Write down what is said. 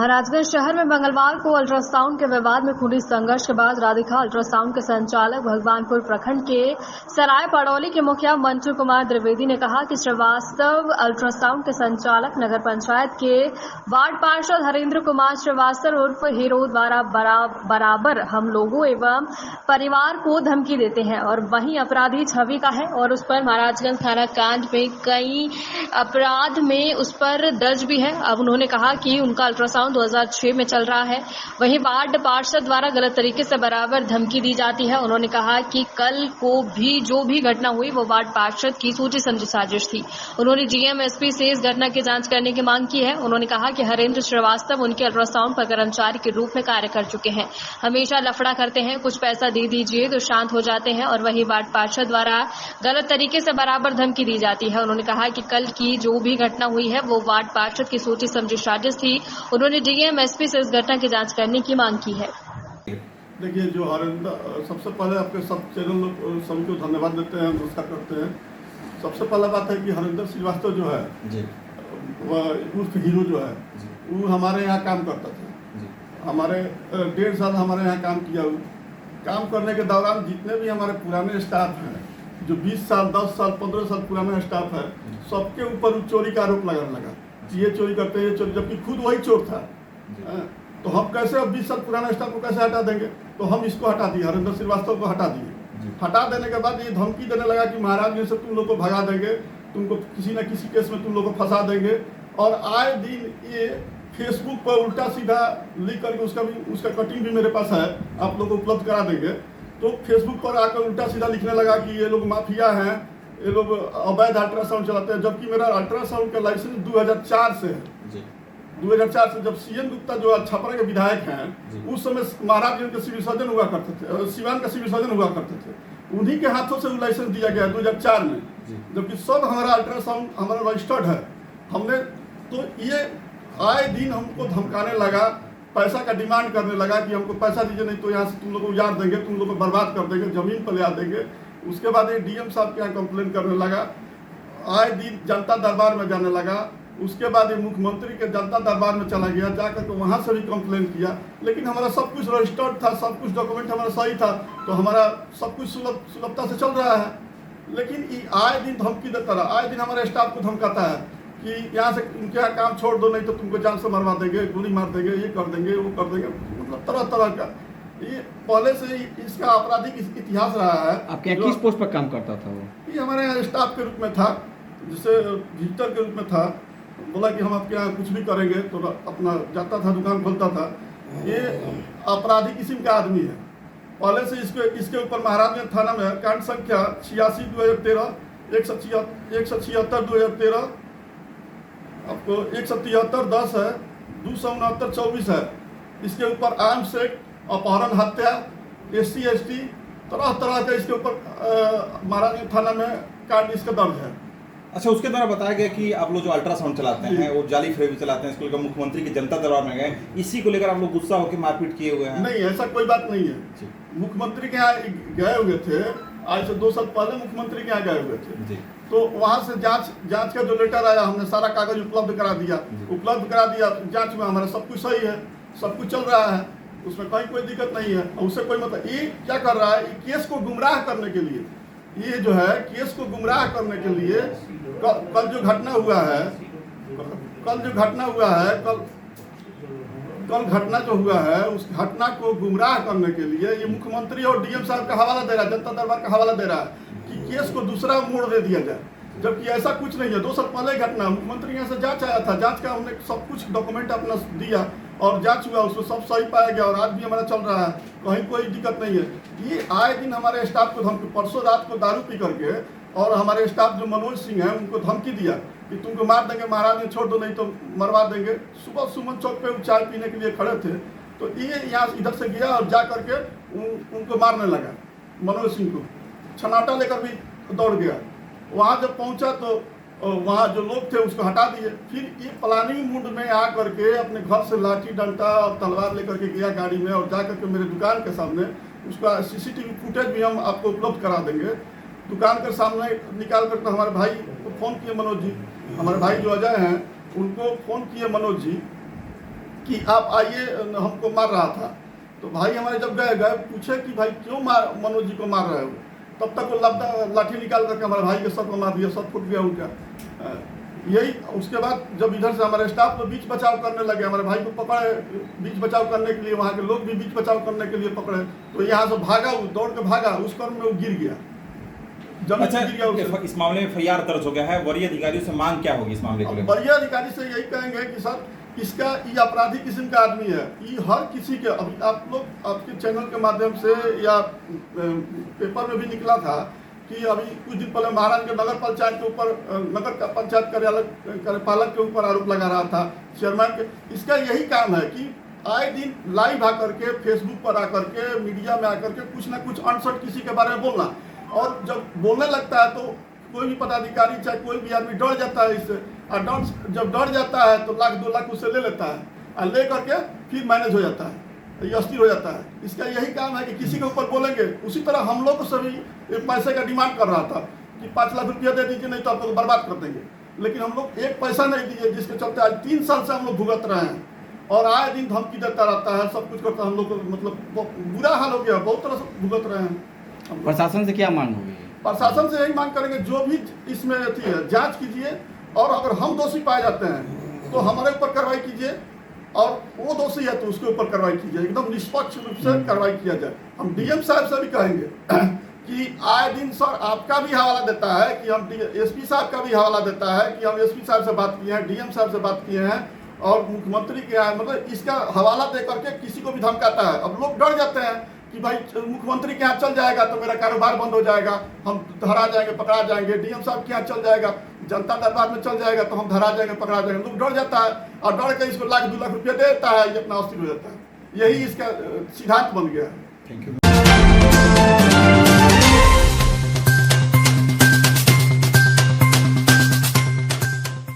महाराजगंज शहर में मंगलवार को अल्ट्रासाउंड के विवाद में खूनी संघर्ष के बाद राधिका अल्ट्रासाउंड के संचालक भगवानपुर प्रखंड के सराय पड़ौली के मुखिया मंटू कुमार द्विवेदी ने कहा कि श्रीवास्तव अल्ट्रासाउंड के संचालक नगर पंचायत के वार्ड पार्षद हरेंद्र कुमार श्रीवास्तव उर्फ हीरो द्वारा बराबर हम लोगों एवं परिवार को धमकी देते हैं और वहीं अपराधी छवि का है और उस पर महाराजगंज थाना कांड में कई अपराध में उस पर दर्ज भी है। अब उन्होंने कहा कि उनका अल्ट्रासाउंड 2006 में चल रहा है। वहीं वार्ड पार्षद द्वारा गलत तरीके से बराबर धमकी दी जाती है। उन्होंने कहा कि कल को भी जो भी घटना हुई वो वार्ड पार्षद की सोची समझी साजिश थी। उन्होंने डीएम एसपी से इस घटना की जांच करने की मांग की है। उन्होंने कहा कि हरेंद्र श्रीवास्तव उनके अल्ट्रासाउंड पर कर्मचारी के रूप में कार्य कर चुके हैं, हमेशा लफड़ा करते हैं, कुछ पैसा दे दीजिए तो शांत हो जाते हैं और वही वार्ड पार्षद द्वारा गलत तरीके से बराबर धमकी दी जाती है। उन्होंने कहा कि कल की जो भी घटना हुई है वो वार्ड पार्षद की सोची समझी साजिश थी। उन्होंने डीएम एसपी से इस घटना की जांच करने की मांग की है। देखिए, जो हरेंद्र, सबसे पहले आपके सब चैनल सभी को धन्यवाद देते हैं, नमस्कार करते हैं। सबसे पहला बात है कि हरेंद्र श्रीवास्तव जो है वह उर्फ हीरो जो है वो हमारे यहाँ काम करता था। हमारे 1.5 साल हमारे यहाँ काम किया। काम करने के दौरान जितने भी हमारे पुराने स्टाफ हैं, जो 20 साल 10 साल 15 साल पुराना स्टाफ है, सबके ऊपर चोरी का आरोप लगाने लगा। ये चोरी करते हैं, ये चोरी, जबकि खुद वही चोर था। तो हम कैसे अब 20 साल पुराना स्टाफ को कैसे हटा देंगे? तो हम इसको हटा दिए, हरेंद्र श्रीवास्तव को हटा दिए। हटा देने के बाद ये धमकी देने लगा कि महाराज जी से तुम लोग को भगा देंगे, तुमको किसी न किसी केस में तुम लोग को फंसा देंगे। और आए दिन ये फेसबुक पर उल्टा सीधा लिख करके उसका कटिंग भी मेरे पास है, आप लोग को उपलब्ध करा देंगे। तो फेसबुक पर आकर उल्टा सीधा लिखने लगा कि ये लोग माफिया हैं, ये लोग अवैध अल्ट्रासाउंड चलाते हैं। जबकि मेरा अल्ट्रासाउंड का लाइसेंस 2004 से है। 2004 से, जब सीएन गुप्ता जो छपरा के विधायक हैं, उस समय महाराज के सिविल सर्जन हुआ करते थे, सिवान का सिविल सर्जन हुआ करते थे, उन्हीं के हाथों से वो लाइसेंस दिया गया 2004 में। जबकि सब हमारा अल्ट्रासाउंड हमारा रजिस्टर्ड है। हमने तो ये आए दिन हमको धमकाने लगा, पैसा का डिमांड करने लगा कि हमको पैसा दीजिए, नहीं तो यहाँ से तुम लोग को उजाड़ देंगे, तुम लोग को बर्बाद कर देंगे, जमीन पर ले आ देंगे। उसके बाद ये डीएम साहब के यहाँ कंप्लेन करने लगा, आए दिन जनता दरबार में जाने लगा। उसके बाद ये मुख्यमंत्री के जनता दरबार में चला गया, जाकर के वहाँ से भी कंप्लेन किया। लेकिन हमारा सब कुछ रजिस्टर्ड था, सब कुछ डॉक्यूमेंट हमारा सही था, तो हमारा सब कुछ सुलभता से चल रहा है। लेकिन ये आए दिन धमकी देता रहा, आए दिन हमारे स्टाफ को धमकाता है कि यहाँ से उनके यहाँ काम छोड़ दो, नहीं तो तुमको जान से मरवा देंगे, गोली मार देंगे, ये कर देंगे, वो कर देंगे। मतलब तरह तरह का ये पहले से इसका आपराधिक इतिहास रहा है। आपके यहाँ किस पोस्ट पर काम करता था वो? ये हमारे यहाँ स्टाफ के रूप में था, जिसे विजिटर के रूप में था। बोला कि हम आपके यहाँ कुछ भी करेंगे, तो अपना जाता था, दुकान खोलता था। ये आपराधिक किस्म का आदमी है। पहले से इसके ऊपर महाराजगंज थाना में कांड संख्या 86/2013, 176/2013, आपको 173/10 है, 269/24 है। इसके ऊपर आर्म्स एक्ट, अपहरण, हत्या, SC ST, तरह तरह का इसके ऊपर महाराजगंज थाना में कांड इसका दर्ज है। अच्छा, उसके द्वारा बताया गया कि आप लोग जो अल्ट्रासाउंड चलाते हैं वो जाली फ्रेम चलाते हैं, इसको लेकर मुख्यमंत्री की जनता दरबार में गए, इसी को लेकर आप लोग गुस्सा होकर मारपीट किए हुए हैं? नहीं, ऐसा कोई बात नहीं है। मुख्यमंत्री के यहाँ गए हुए थे, आज से 2 साल पहले मुख्यमंत्री के यहाँ गए हुए थे। तो वहाँ से जांच का जो लेटर आया, हमने सारा कागज उपलब्ध करा दिया। जांच में हमारा सब कुछ सही है, सब कुछ चल रहा है, उसमें कहीं कोई दिक्कत नहीं है। उससे कोई मतलब, ये क्या कर रहा है, केस को गुमराह करने के लिए, ये जो है केस को गुमराह करने के लिए कल जो घटना हुआ है, कल घटना जो हुआ है, उस घटना को गुमराह करने के लिए ये मुख्यमंत्री और डीएम साहब का हवाला दे रहा है, जनता दरबार का हवाला दे रहा है कि केस को दूसरा मोड़ दे दिया जाए। जबकि ऐसा कुछ नहीं है। 2 साल पहले घटना, मुख्यमंत्री यहाँ से जांच आया था, जांच का हमने सब कुछ डॉक्यूमेंट अपना दिया और जांच हुआ, उसमें सब सही पाया गया और आज भी हमारा चल रहा है, कहीं कोई दिक्कत नहीं है। ये आए दिन हमारे स्टाफ को धमकी, परसों रात को दारू पी करके और हमारे स्टाफ जो मनोज सिंह है उनको धमकी दिया कि तुमको मार देंगे, महाराज ने छोड़ दो, नहीं तो मरवा देंगे। सुबह सुमन चौक पे वो चाय पीने के लिए खड़े थे, तो ये यहाँ इधर से गया और जा करके उनको मारने लगा, मनोज सिंह को छनाटा लेकर भी दौड़ गया। वहाँ जब पहुँचा तो वहाँ जो लोग थे उसको हटा दिए। फिर ये प्लानिंग मूड में आ करके अपने घर से लाठी डंडा और तलवार लेकर के गया गाड़ी में और जा करके मेरे दुकान के सामने, उसका CCTV फुटेज भी हम आपको उपलब्ध करा देंगे। दुकान के सामने निकाल कर तो हमारे भाई को फ़ोन किए, मनोज जी, हमारे भाई जो अजय हैं, उनको फ़ोन किए मनोज जी कि आप आइए, हमको मार रहा था। तो भाई हमारे जब गए पूछे कि भाई क्यों मनोज जी को मार रहे हो, तब तक वो लाठी निकाल करके हमारे भाई के सर को मार दिया, सर फुट गया उनका। यही उसके बाद जब इधर से हमारे स्टाफ लोग बीच बचाव करने लगे, हमारे भाई को पकड़े बीच बचाव करने के लिए, वहाँ के लोग भी बीच बचाव करने के लिए पकड़े, तो यहाँ से भागा, दौड़ के भागा, उस क्रम में वो गिर गया। अच्छा, इस मामले में FIR दर्ज हो गया है, वरीय अधिकारियों से मांग क्या होगी इस मामले को लेकर? वरीय अधिकारी से यही कहेंगे कि सर इसका ये अपराधी किस्म का आदमी है, ये हर किसी के, अभी आप लोग आपके चैनल के माध्यम से या पेपर में भी निकला था कि अभी कुछ दिन पहले महाराज के नगर पंचायत के ऊपर, नगर पंचायत कार्यालय कार्यपालक के ऊपर आरोप लगा रहा था, चेयरमैन के। इसका यही काम है कि आए दिन लाइव आकर के, फेसबुक पर आकर के, मीडिया में आकर के कुछ ना कुछ अनसठ किसी के बारे में बोलना, और जब बोलने लगता है तो कोई भी पदाधिकारी चाहे कोई भी आदमी डर जाता है इससे, और जब डर जाता है तो लाख 2 लाख उससे ले लेता है, और ले करके फिर मैनेज हो जाता है, ये अस्थिर हो जाता है। इसका यही काम है कि किसी के ऊपर बोलेंगे। उसी तरह हम लोग से भी पैसे का डिमांड कर रहा था कि 5 लाख रुपया दे दीजिए, नहीं तो आप लोग बर्बाद कर देंगे। लेकिन हम लोग एक पैसा नहीं दिए, जिसके चलते आज 3 साल से हम लोग भुगत रहे हैं, और आए दिन धमकी देता रहता है, सब कुछ करता है। हम लोग को मतलब बुरा हाल हो गया, बहुत तरह से भुगत रहे हैं। प्रशासन से क्या मांग होगी? प्रशासन से यही मांग करेंगे, जो भी इसमें अथी है जांच कीजिए, और अगर हम दोषी पाए जाते हैं तो हमारे ऊपर कार्रवाई कीजिए, और वो दोषी है तो उसके ऊपर कार्रवाई कीजिए, एकदम निष्पक्ष रूप से कार्रवाई किया जाए। हम डीएम साहब से भी कहेंगे कि आए दिन सर आपका भी हवाला देता है, कि हम एसपी साहब का भी हवाला देता है कि हम एसपी साहब से बात किए हैं, डीएम साहब से बात किए हैं, और मुख्यमंत्री के यहाँ, मतलब इसका हवाला दे करके किसी को भी धमकाता है। अब लोग डर जाते हैं कि भाई मुख्यमंत्री के यहाँ चल जाएगा तो मेरा कारोबार बंद हो जाएगा, हम धरा जाएंगे, पकड़ा जाएंगे। डीएम साहब के यहाँ चल जाएगा, जनता दरबार में चल जाएगा तो हम धरा जाएंगे, पकड़ा जाएंगे। लोग डर जाता है, और डर के इसको लाख 2 लाख रुपया दे देता है, ये अपना अस्थिर हो जाता है। यही इसका सिद्धांत बन गया है। Thank you.